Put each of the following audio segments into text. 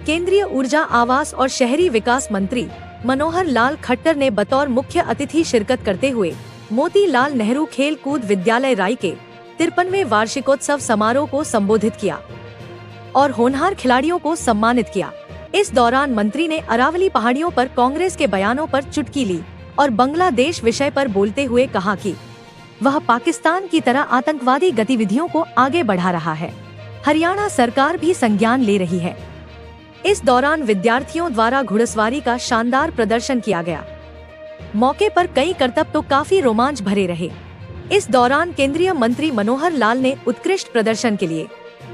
केंद्रीय ऊर्जा, आवास और शहरी विकास मंत्री मनोहर लाल खट्टर ने बतौर मुख्य अतिथि शिरकत करते हुए मोतीलाल नेहरू खेल कूद विद्यालय राई के 53वें वार्षिकोत्सव समारोह को संबोधित किया और होनहार खिलाड़ियों को सम्मानित किया। इस दौरान मंत्री ने अरावली पहाड़ियों पर कांग्रेस के बयानों पर चुटकी ली और बांग्लादेश विषय पर बोलते हुए कहा कि वह पाकिस्तान की तरह आतंकवादी गतिविधियों को आगे बढ़ा रहा है। हरियाणा सरकार भी संज्ञान ले रही है। इस दौरान विद्यार्थियों द्वारा घुड़सवारी का शानदार प्रदर्शन किया गया। मौके पर कई करतब तो काफी रोमांच भरे रहे। इस दौरान केंद्रीय मंत्री मनोहर लाल ने उत्कृष्ट प्रदर्शन के लिए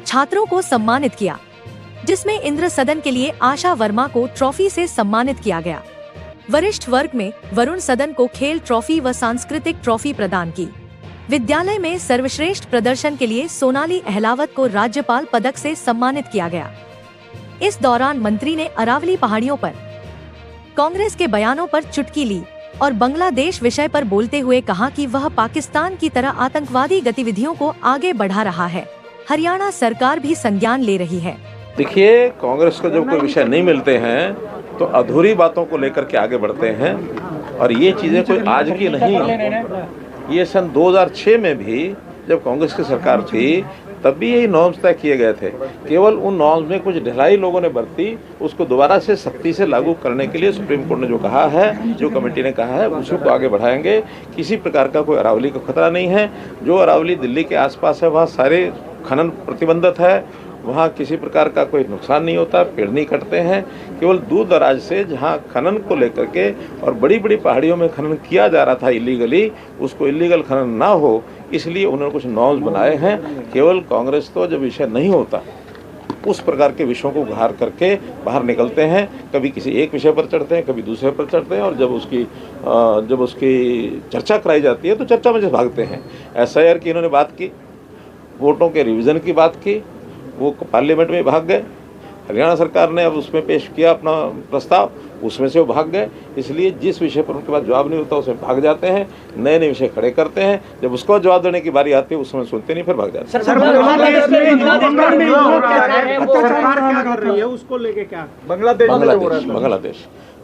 छात्रों को सम्मानित किया, जिसमें इंद्र सदन के लिए आशा वर्मा को ट्रॉफी से सम्मानित किया गया। वरिष्ठ वर्ग में वरुण सदन को खेल ट्रॉफी व सांस्कृतिक ट्रॉफी प्रदान की। विद्यालय में सर्वश्रेष्ठ प्रदर्शन के लिए सोनाली अहलावत को राज्यपाल पदक से सम्मानित किया गया। इस दौरान मंत्री ने अरावली पहाड़ियों पर कांग्रेस के बयानों पर चुटकी ली और बांग्लादेश विषय पर बोलते हुए कहा कि वह पाकिस्तान की तरह आतंकवादी गतिविधियों को आगे बढ़ा रहा है। हरियाणा सरकार भी संज्ञान ले रही है। देखिए, कांग्रेस को जब कोई विषय नहीं मिलते हैं तो अधूरी बातों को लेकर के आगे बढ़ते हैं, और ये चीजें कोई आज की नहीं है। ये सन 2006 में भी जब कांग्रेस की सरकार थी तब भी यही नॉर्म्स तय किए गए थे। केवल उन नॉर्म्स में कुछ ढिलाई लोगों ने बरती, उसको दोबारा से सख्ती से लागू करने के लिए सुप्रीम कोर्ट ने जो कहा है, जो कमेटी ने कहा है, उसी को आगे बढ़ाएंगे। किसी प्रकार का कोई अरावली को खतरा नहीं है। जो अरावली दिल्ली के आसपास है वहाँ सारे खनन प्रतिबंधित है, वहाँ किसी प्रकार का कोई नुकसान नहीं होता, पेड़ नहीं कटते हैं। केवल दूर दराज से जहाँ खनन को लेकर के और बड़ी बड़ी पहाड़ियों में खनन किया जा रहा था इलीगली, उसको इलीगल खनन ना हो, इसलिए उन्होंने कुछ नॉर्म्स बनाए हैं। केवल कांग्रेस तो जब विषय नहीं होता उस प्रकार के विषयों को उघार करके बाहर निकलते हैं। कभी किसी एक विषय पर चढ़ते हैं, कभी दूसरे पर चढ़ते हैं, और जब उसकी चर्चा कराई जाती है तो चर्चा में से भागते हैं। SIR की इन्होंने बात की, वोटों के रिवीजन की बात की, वो पार्लियामेंट में भाग गए। हरियाणा सरकार ने अब उसमें पेश किया अपना प्रस्ताव, उसमें से वो भाग गए। इसलिए जिस विषय पर उनके पास जवाब नहीं होता उसमें भाग जाते हैं, नए नए विषय खड़े करते हैं। जब उसको जवाब देने की बारी आती है उसमें सुनते नहीं, फिर भाग जाते हैं।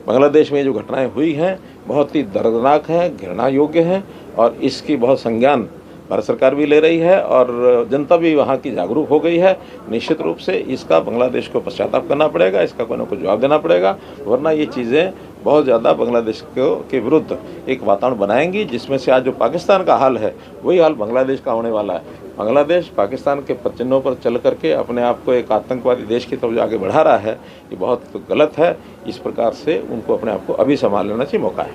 बांग्लादेश में जो घटनाएं हुई हैं बहुत ही दर्दनाक हैं, घृणा योग्य हैं, और इसकी बहुत संज्ञान भारत सरकार भी ले रही है और जनता भी वहाँ की जागरूक हो गई है। निश्चित रूप से इसका बांग्लादेश को पश्चाताप करना पड़ेगा, इसका कोई ना कोई जवाब देना पड़ेगा, वरना ये चीज़ें बहुत ज़्यादा बांग्लादेश के विरुद्ध एक वातावरण बनाएंगी, जिसमें से आज जो पाकिस्तान का हाल है वही हाल बांग्लादेश का होने वाला है। बांग्लादेश पाकिस्तान के पदचिन्हों पर चल करके अपने आप को एक आतंकवादी देश की तरफ जो आगे बढ़ा रहा है, ये बहुत गलत है। इस प्रकार से उनको अपने आप को अभी संभाल लेना चाहिए, मौका है।